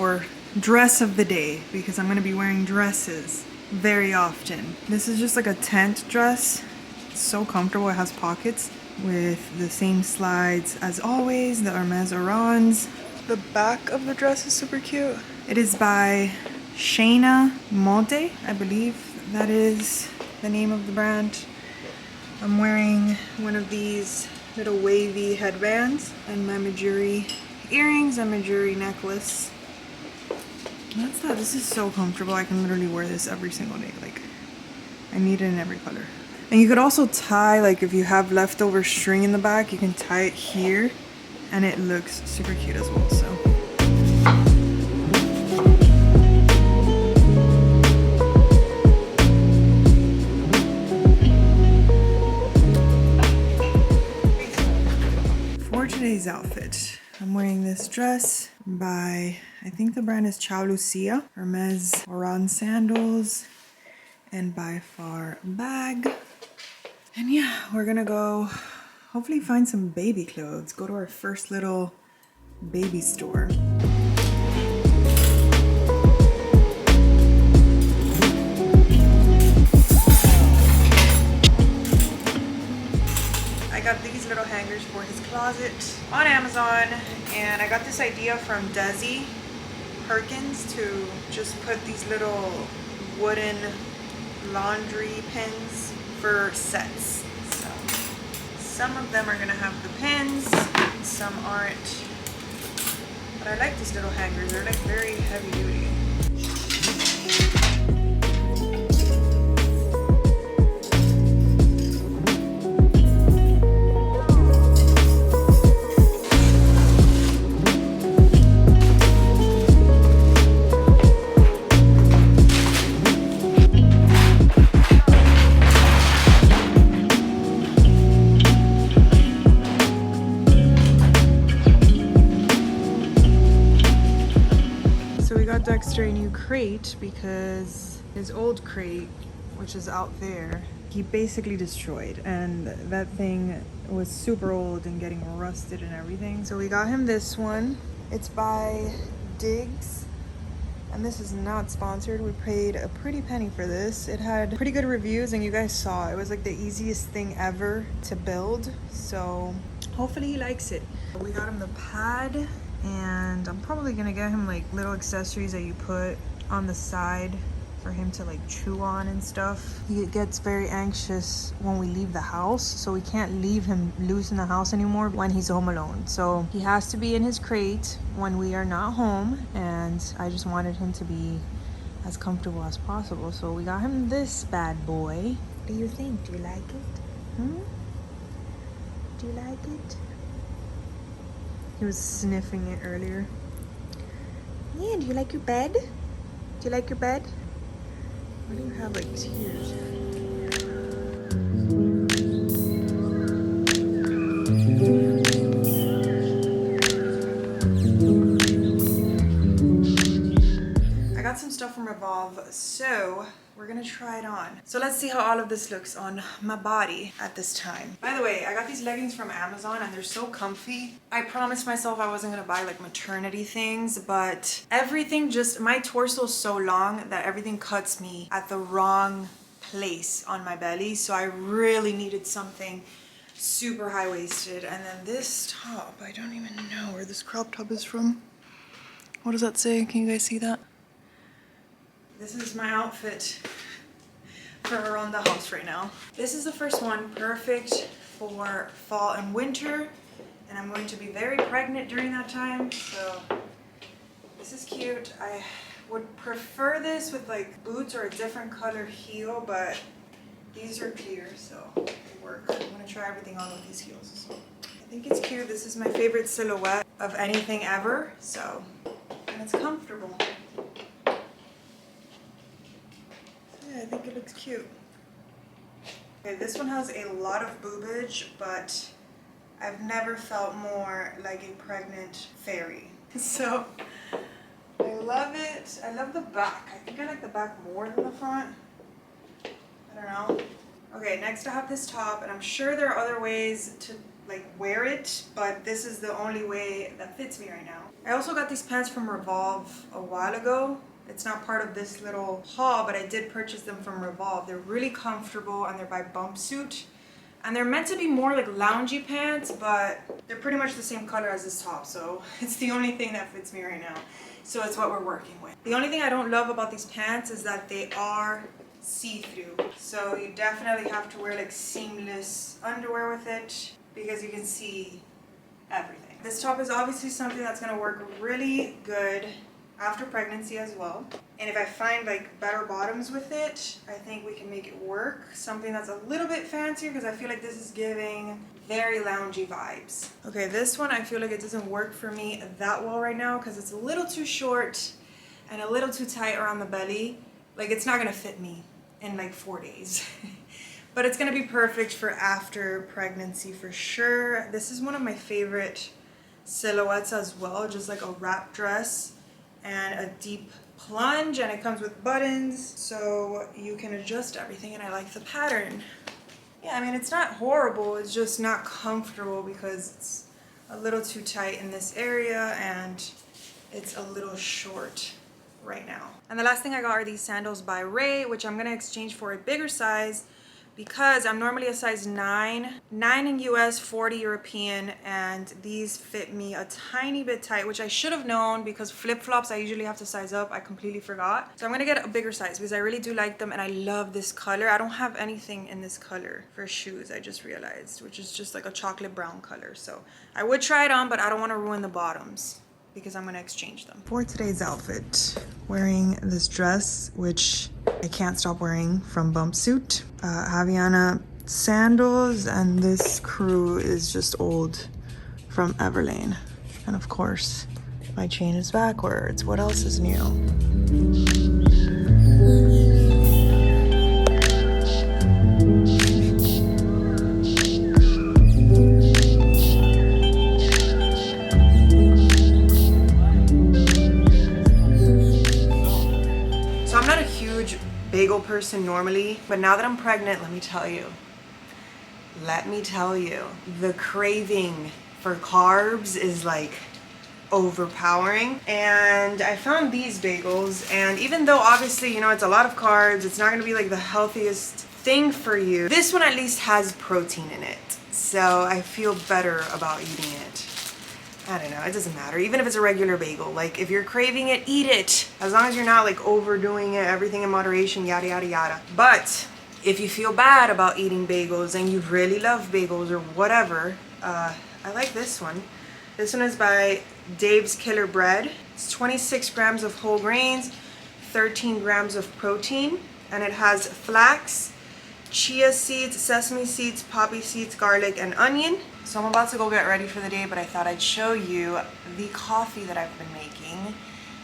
or dress of the day, because I'm gonna be wearing dresses very often. This is just like a tent dress. It's so comfortable. It has pockets with the same slides as always, the hermes orans. The back of the dress is super cute. It is by Shaina Mote, I believe that is the name of the brand. I'm wearing one of these little wavy headbands and my mejuri earrings and mejuri necklace. That's that. This is so comfortable. I can literally wear this every single day. Like, I need it in every color. And you could also tie, like if you have leftover string in the back, you can tie it here and it looks super cute as well. So for today's outfit, I'm wearing this dress by, I think the brand is Ciao Lucia, hermes oran sandals, and by far bag. And yeah, we're gonna go hopefully find some baby clothes, go to our first little baby store. I got these little hangers for his closet on Amazon, and I got this idea from Desi Perkins to just put these little wooden laundry pins for sets. So some of them are gonna have the pins, some aren't. But I like these little hangers. They're like very heavy duty. Dexter a new crate because his old crate, which is out there, he basically destroyed, and that thing was super old and getting rusted and everything. So we got him this one. It's by Diggs, and this is not sponsored. We paid a pretty penny for this. It had pretty good reviews, and you guys saw it was like the easiest thing ever to build, so hopefully he likes it. We got him the pad, and I'm probably gonna get him like little accessories that you put on the side for him to like chew on and stuff. He gets very anxious when we leave the house, so we can't leave him loose in the house anymore when he's home alone. So he has to be in his crate when we are not home, and I just wanted him to be as comfortable as possible. So we got him this bad boy. What do you think? Do you like it? Do you like it? He was sniffing it earlier. Yeah, do you like your bed? Do you like your bed? Why do you have like tears? I got some stuff from Revolve, so we're gonna try it on. So let's see how all of this looks on my body at this time. By the way, I got these leggings from Amazon and they're so comfy. I promised myself I wasn't gonna buy like maternity things, but everything just, my torso is so long that everything cuts me at the wrong place on my belly. So I really needed something super high-waisted. And then this top, I don't even know where this crop top is from. What does that say? Can you guys see that? This is my outfit for around the house right now. This is the first one, perfect for fall and winter, and I'm going to be very pregnant during that time, so this is cute. I would prefer this with like boots or a different color heel, but these are clear, so they work. I'm gonna try everything on with these heels. So I think it's cute. This is my favorite silhouette of anything ever, so, and it's comfortable. Yeah, I think it looks cute. Okay, this one has a lot of boobage, but I've never felt more like a pregnant fairy. So I love it. I love the back. I think I like the back more than the front. I don't know. Okay, next I have this top, and I'm sure there are other ways to like wear it, but this is the only way that fits me right now. I also got these pants from Revolve a while ago. It's not part of this little haul, but I did purchase them from Revolve. They're really comfortable and they're by Bumpsuit. And they're meant to be more like loungy pants, but they're pretty much the same color as this top. So it's the only thing that fits me right now. So it's what we're working with. The only thing I don't love about these pants is that they are see-through. So you definitely have to wear like seamless underwear with it because you can see everything. This top is obviously something that's gonna work really good after pregnancy as well. And if I find like better bottoms with it, I think we can make it work. Something that's a little bit fancier because I feel like this is giving very loungy vibes. Okay, this one I feel like it doesn't work for me that well right now because it's a little too short and a little too tight around the belly. Like it's not gonna fit me in like 4 days. But it's gonna be perfect for after pregnancy for sure. This is one of my favorite silhouettes as well, just like a wrap dress and a deep plunge, and it comes with buttons so you can adjust everything, and I like the pattern. Yeah, I mean it's not horrible, it's just not comfortable because it's a little too tight in this area and it's a little short right now. And the last thing I got are these sandals by Ray, which I'm gonna exchange for a bigger size because I'm normally a size 9 in US, 40 European, and these fit me a tiny bit tight, which I should have known because flip-flops I usually have to size up. I completely forgot. So I'm gonna get a bigger size because I really do like them and I love this color. I don't have anything in this color for shoes, I just realized, which is just like a chocolate brown color. So I would try it on, but I don't want to ruin the bottoms because I'm gonna exchange them. For today's outfit, wearing this dress, which I can't stop wearing, from Bumpsuit, Haviana sandals, and this crew is just old from Everlane. And of course, my chain is backwards. What else is new? Bagel person normally, but now that I'm pregnant, let me tell you, the craving for carbs is like overpowering. And I found these bagels, and even though obviously, you know, it's a lot of carbs, it's not gonna be like the healthiest thing for you, this one at least has protein in it, so I feel better about eating it. I don't know, it doesn't matter. Even if it's a regular bagel, like if you're craving it, eat it. As long as you're not like overdoing it, everything in moderation, yada, yada, yada. But if you feel bad about eating bagels and you really love bagels or whatever, I like this one. This one is by Dave's Killer Bread. It's 26 grams of whole grains, 13 grams of protein, and it has flax, chia seeds, sesame seeds, poppy seeds, garlic, and onion. So I'm about to go get ready for the day, but I thought I'd show you the coffee that I've been making.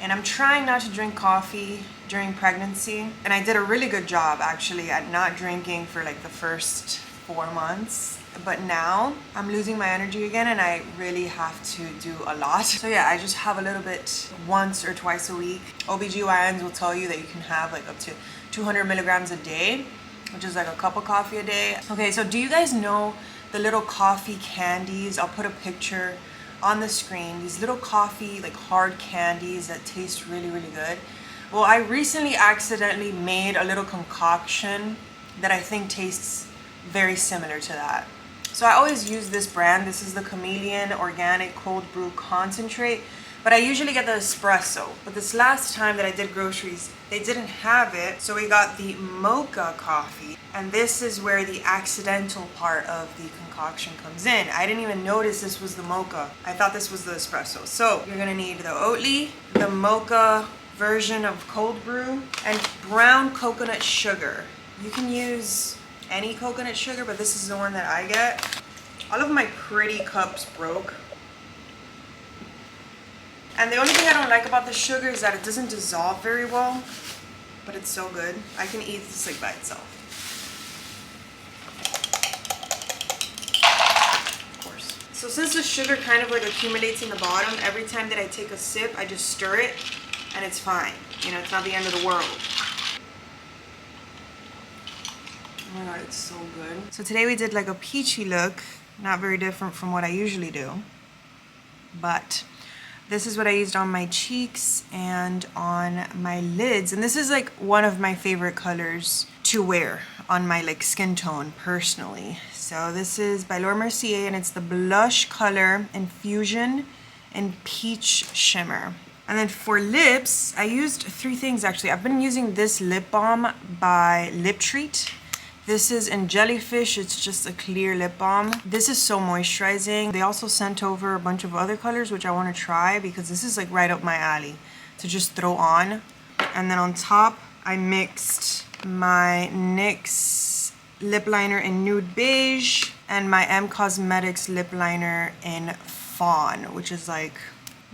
And I'm trying not to drink coffee during pregnancy. And I did a really good job actually at not drinking for like the first 4 months. But now I'm losing my energy again and I really have to do a lot. So yeah, I just have a little bit once or twice a week. OBGYNs will tell you that you can have like up to 200 milligrams a day, which is like a cup of coffee a day. Okay, so do you guys know the little coffee candies? I'll put a picture on the screen. These little coffee, like hard candies that taste really, really good. Well, I recently accidentally made a little concoction that I think tastes very similar to that. So I always use this brand. This is the Chameleon Organic Cold Brew Concentrate, but I usually get the espresso. But this last time that I did groceries, they didn't have it, so we got the mocha coffee. And this is where the accidental part of the concoction comes in. I didn't even notice this was the mocha. I thought this was the espresso. So you're gonna need the oatly, the mocha version of cold brew, and brown coconut sugar. You can use any coconut sugar, but this is the one that I get. All of my pretty cups broke. And the only thing I don't like about the sugar is that it doesn't dissolve very well, but it's so good. I can eat this like by itself. Of course. So since the sugar kind of like accumulates in the bottom, every time that I take a sip, I just stir it and it's fine. You know, it's not the end of the world. Oh my god, it's so good. So today we did like a peachy look Not very different from what I usually do. But this is what I used on my cheeks and on my lids. And this is like one of my favorite colors to wear on my like skin tone personally. So this is by Laura Mercier and it's the blush color Infusion and Peach Shimmer. And then for lips, I used 3 things actually. I've been using this lip balm by Lip Treat. This is in Jellyfish, it's just a clear lip balm. This is so moisturizing. They also sent over a bunch of other colors, which I wanna try because this is like right up my alley to just throw on. And then on top, I mixed my NYX lip liner in Nude Beige and my M Cosmetics lip liner in Fawn, which is like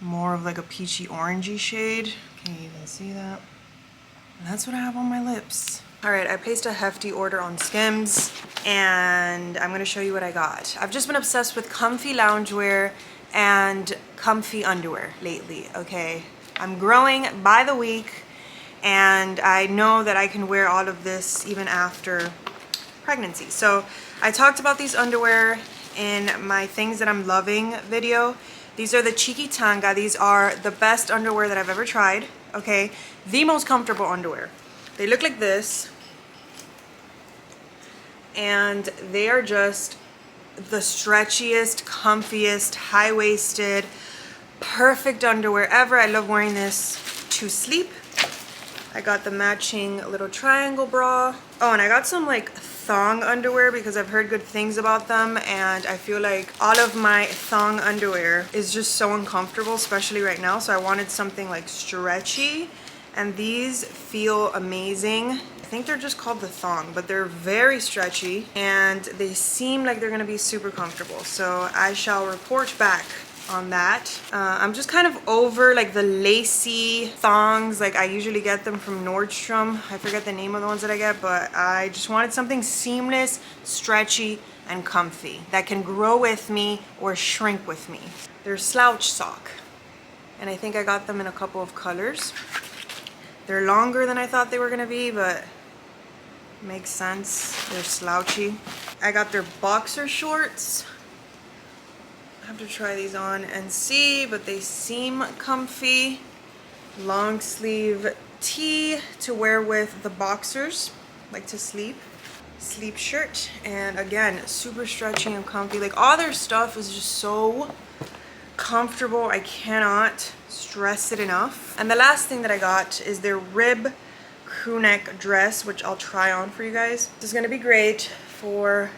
more of like a peachy orangey shade. Can you even see that? And that's what I have on my lips. All right, I placed a hefty order on Skims and I'm gonna show you what I got. I've just been obsessed with comfy loungewear and comfy underwear lately, okay? I'm growing by the week and I know that I can wear all of this even after pregnancy. So I talked about these underwear in my things that I'm loving video. These are the Cheeky Tanga. These are the best underwear that I've ever tried, okay? The most comfortable underwear. They look like this. And they are just the stretchiest, comfiest, high-waisted, perfect underwear ever. I love wearing this to sleep. I got the matching little triangle bra. Oh, and I got some like thong underwear because I've heard good things about them and I feel like all of my thong underwear is just so uncomfortable, especially right now. So I wanted something like stretchy and these feel amazing. I think they're just called the thong, but they're very stretchy and they seem like they're gonna be super comfortable. So I shall report back on that. I'm just kind of over like the lacy thongs. Like I usually get them from Nordstrom. I forget the name of the ones that I get, but I just wanted something seamless, stretchy, and comfy that can grow with me or shrink with me. They're slouch sock. And I think I got them in a couple of colors. They're longer than I thought they were gonna be, but makes sense. They're slouchy. I got their boxer shorts. I have to try these on and see, but they seem comfy. Long sleeve tee to wear with the boxers, like to sleep. Sleep shirt, and again, super stretchy and comfy. Like all their stuff is just so comfortable. I cannot stress it enough. And the last thing that I got is their rib crew neck dress, which I'll try on for you guys. This is gonna be great for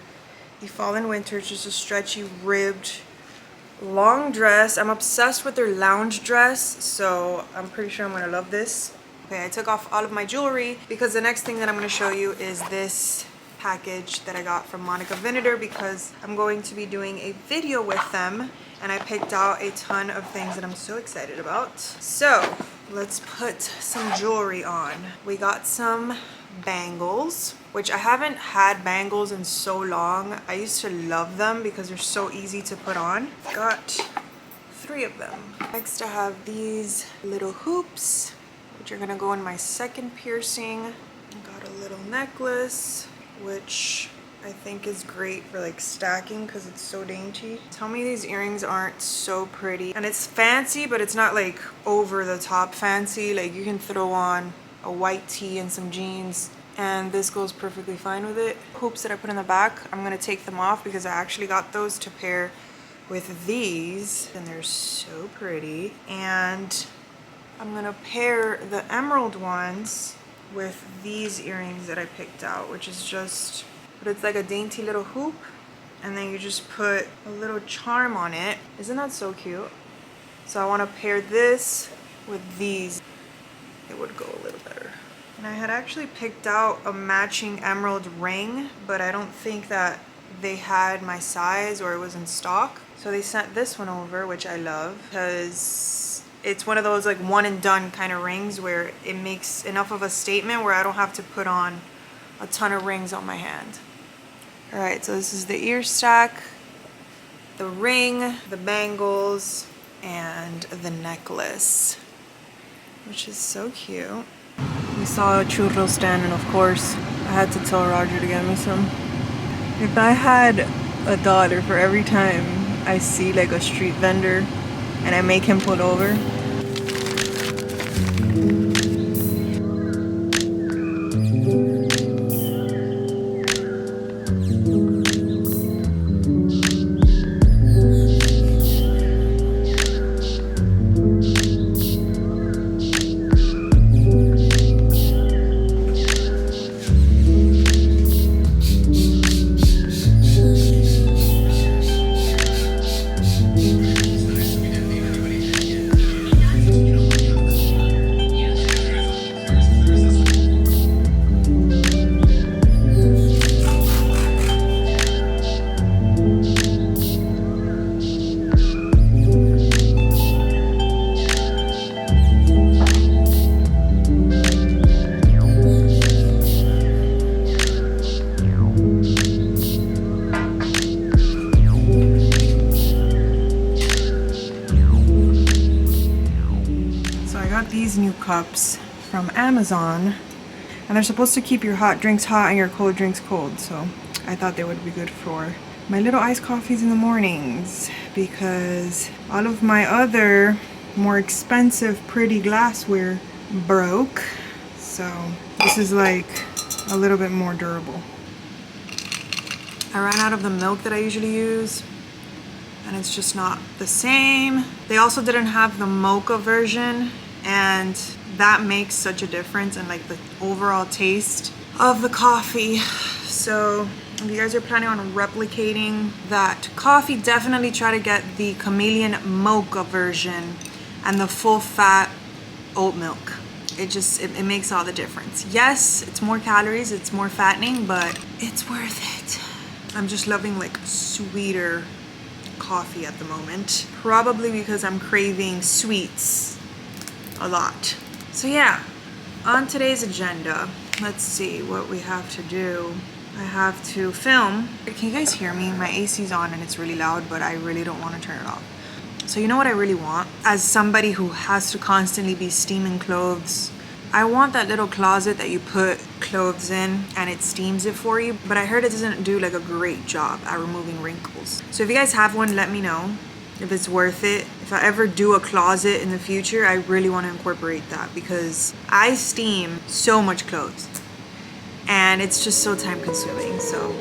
the fall and winter. It's just a stretchy ribbed long dress. I'm obsessed with their lounge dress, so I'm pretty sure I'm gonna love this. Okay, I took off all of my jewelry because the next thing that I'm gonna show you is this package that I got from Monica Vinader because I'm going to be doing a video with them and I picked out a ton of things that I'm so excited about. So let's put some jewelry on. We got some bangles, which I haven't had bangles in so long. I used to love them because they're so easy to put on. Got 3 of them. Next I have these little hoops, which are gonna go in my second piercing. Got a little necklace, which I think is great for like stacking because it's so dainty. Tell me these earrings aren't so pretty. And it's fancy, but it's not like over the top fancy. Like you can throw on a white tee and some jeans and this goes perfectly fine with it. Hoops that I put in the back, I'm gonna take them off because I actually got those to pair with these and they're so pretty. And I'm gonna pair the emerald ones with these earrings that I picked out, which is just, but it's like a dainty little hoop and then you just put a little charm on it. Isn't that so cute? So I want to pair this with these. It would go a little better. And I had actually picked out a matching emerald ring, but I don't think that they had my size or it was in stock. So they sent this one over, which I love because it's one of those like one and done kind of rings where it makes enough of a statement where I don't have to put on a ton of rings on my hand. All right, so this is the ear stack, the ring, the bangles, and the necklace, which is so cute. We saw a churro stand and of course I had to tell Roger to get me some. If I had $1 for every time I see like a street vendor and I make him pull over. These new cups from Amazon, and they're supposed to keep your hot drinks hot and your cold drinks cold, so I thought they would be good for my little iced coffees in the mornings, because all of my other more expensive pretty glassware broke, so this is like a little bit more durable. I ran out of the milk that I usually use, and it's just not the same. They also didn't have the mocha version, and that makes such a difference in like the overall taste of the coffee. So if you guys are planning on replicating that coffee, definitely try to get the chameleon mocha version and the full fat oat milk. It makes all the difference. Yes, it's more calories, it's more fattening, but it's worth it. I'm just loving like sweeter coffee at the moment, probably because I'm craving sweets a lot. So yeah, on today's agenda, let's see what we have to do. I have to film. Can you guys hear me? My AC's on and it's really loud, but I really don't want to turn it off. So you know what I really want? As somebody who has to constantly be steaming clothes, I want that little closet that you put clothes in and it steams it for you, but I heard it doesn't do like a great job at removing wrinkles. So if you guys have one, let me know if it's worth it. If I ever do a closet in the future, I really want to incorporate that, because I steam so much clothes and it's just so time consuming. So